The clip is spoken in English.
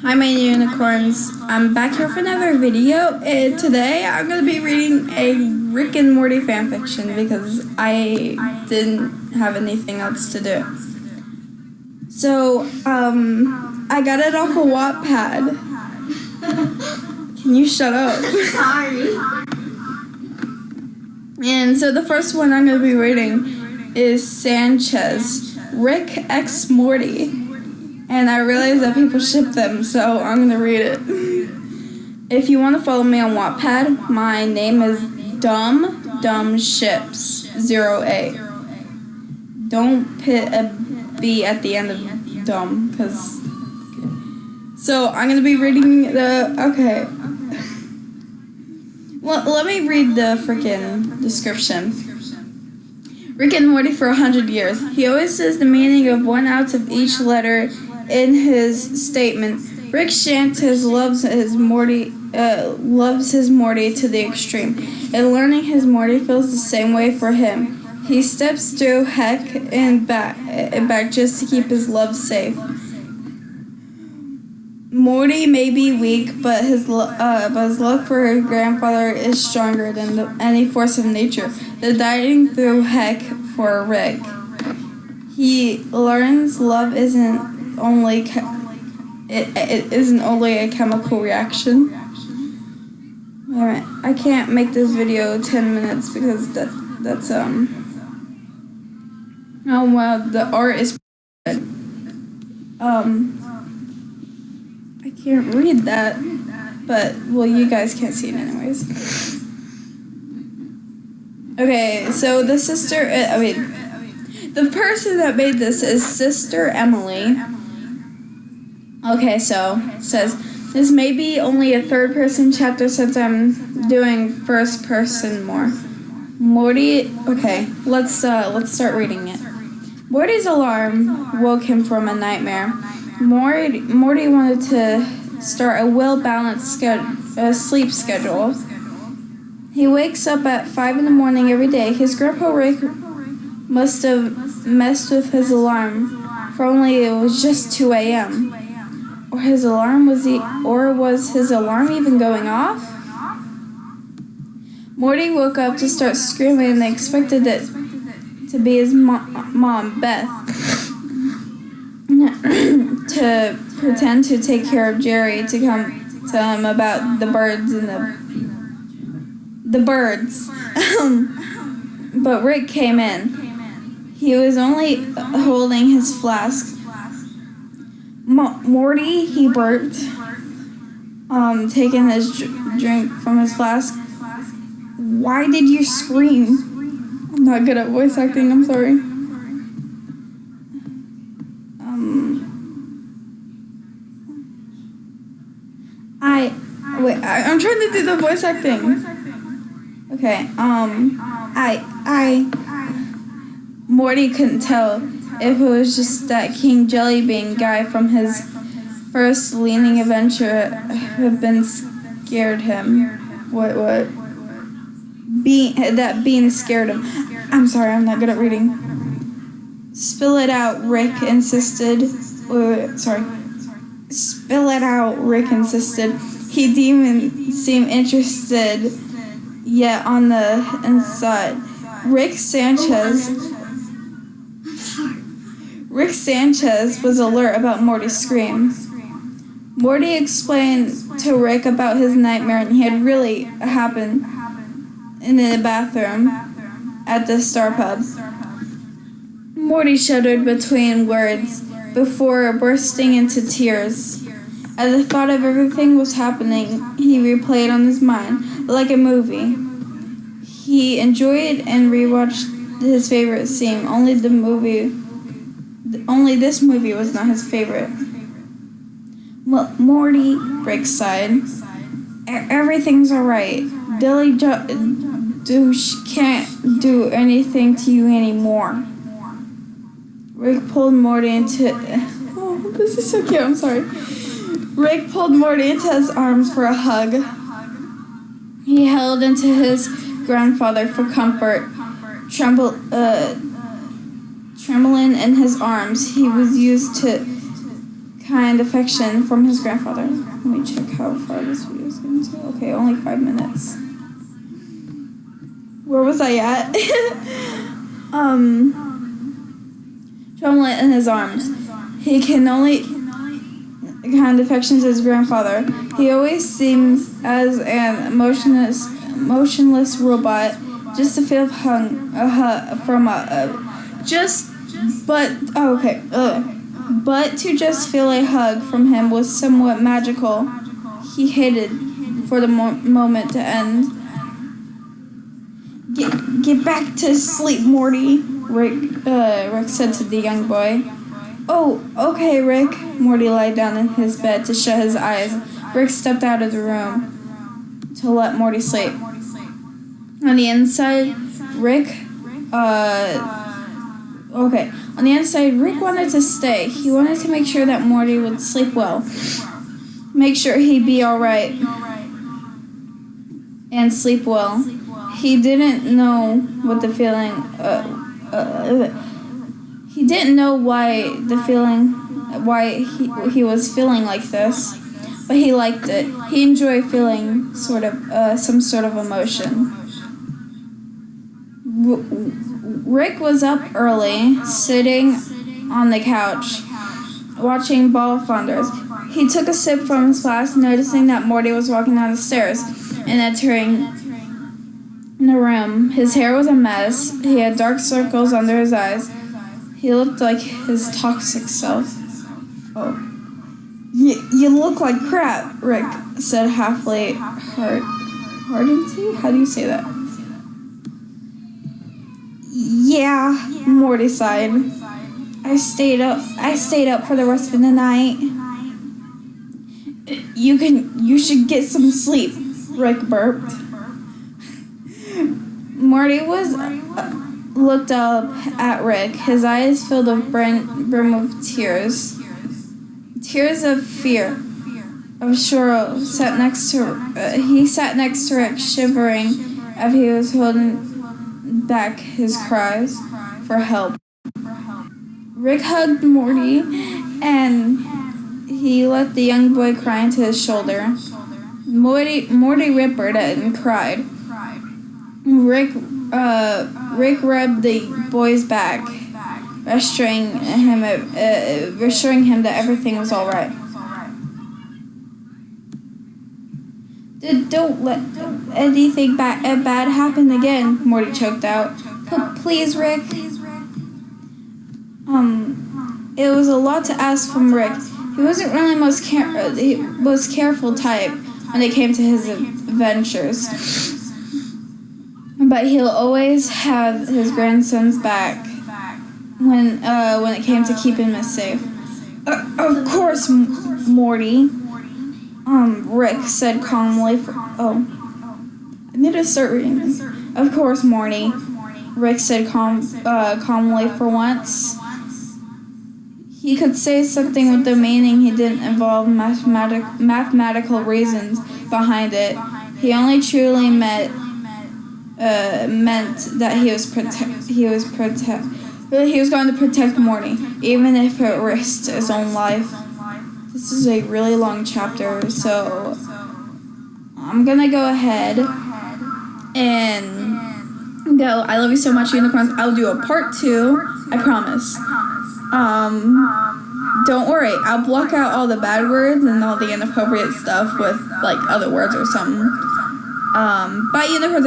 Hi my unicorns, I'm back here for another video, and today I'm going to be reading a Rick and Morty fanfiction because I didn't have anything else to do. So, I got it off of Wattpad. Can you shut up? Sorry. And so the first one I'm going to be reading is Sanchez, Rick x Morty. And I realize that people ship them, so I'm going to read it. If you want to follow me on Wattpad, my name is DumbDumbShips08. Don't put a B at the end of dumb, because... So, I'm going to be reading the... Okay. Well, let me read the freaking description. Rick and Morty for 100 years. He always says the meaning of one out of each letter in his statement. Rick Sanchez loves his Morty to the extreme, and learning his Morty feels the same way for him. He steps through heck and back just to keep his love safe. Morty may be weak, but his love for his grandfather is stronger than any force of nature. The diving through heck for Rick. He learns love isn't only it isn't only a chemical reaction. Alright, I can't make this video 10 minutes because that's oh wow, the art is good. I can't read that, but well, you guys can't see it anyways. Okay, so the person that made this is Sister Emily. Okay, so it says this may be only a third-person chapter since I'm doing first-person more. Morty. Okay, let's start reading it. Morty's alarm woke him from a nightmare. Morty wanted to start a well-balanced sleep schedule. He wakes up at 5 in the morning every day. His grandpa Rick must have messed with his alarm, for only it was just 2 a.m. Or was his alarm even going off? Morty woke up to start screaming and expected it to be his mom, Beth, to pretend to take care of Jerry to come tell him about the birds and the birds. But Rick came in. He was only holding his flask. Morty, he burped, taking his drink from his flask. Why did you scream? I'm not good at voice acting, I'm sorry. I'm trying to do the voice acting. Okay, Morty couldn't tell if it was just that King Jellybean guy from his first leaning adventure had been scared him. What? That being scared him. I'm sorry, I'm not good at reading. Spill it out, Rick insisted. Spill it out, Rick insisted. He didn't seem interested yet on the inside. Rick Sanchez was alert about Morty's scream. Morty explained to Rick about his nightmare, and he had really happened in the bathroom at the Star Pub. Morty shuddered between words before bursting into tears. At the thought of everything was happening, he replayed on his mind like a movie. He enjoyed and rewatched his favorite scene. Only this movie was not his favorite. Well, Morty, Rick sighed. Everything's alright. Dilly Douche can't do anything to you anymore. Rick pulled Morty into... Oh, this is so cute, I'm sorry. Rick pulled Morty into his arms for a hug. He held into his grandfather for comfort, trembling in his arms. He was used to kind affection from his grandfather. Let me check how far this video is going to. Okay, only 5 minutes. Where was I at? Drumlet in his arms. He can only kind affection to his grandfather. He always seems as an emotionless robot, just to feel But to just feel a hug from him was somewhat magical. He hated for the moment to end. Get back to sleep, Morty, Rick said to the young boy. Oh, okay, Rick. Morty lied down in his bed to shut his eyes. Rick stepped out of the room to let Morty sleep. On the inside, Rick wanted to stay. He wanted to make sure that Morty would sleep well. Make sure he'd be alright. And sleep well. He didn't know what the feeling... he didn't know why he was feeling like this. But he liked it. He enjoyed feeling some sort of emotion. Rick was up early, sitting on the couch, watching ball thunders. He took a sip from his glass, noticing that Morty was walking down the stairs and entering the room. His hair was a mess. He had dark circles under his eyes. He looked like his toxic self. Oh. You look like crap, Rick said halfway hardened. How do you say that? Yeah, Morty sighed. I stayed up for the rest of the night. You should get some sleep, Rick burped. Morty looked up at Rick, his eyes filled with brim of tears. Tears of fear. He sat next to Rick, shivering as he was holding back his cries for help. Rick hugged Morty, and he let the young boy cry into his shoulder. Morty whimpered and cried. Rick rubbed the boy's back, reassuring him that everything was all right. Don't let anything bad happen again, Morty choked out. Please, Rick. It was a lot to ask from Rick. He wasn't really most careful type when it came to his adventures. But he'll always have his grandson's back when it came to keeping him safe. Of course, Morty. Rick said calmly. I need to start reading this. Of course, Morty. Rick said calmly for once. He could say something with the meaning he didn't involve mathematical reasons behind it. He only truly meant that he was going to protect Morty, even if it risked his own life. This is a really long chapter, so I'm gonna go ahead and go. I love you so much, unicorns. I'll do a part 2. I promise. Don't worry. I'll block out all the bad words and all the inappropriate stuff with like other words or something. Bye, unicorns.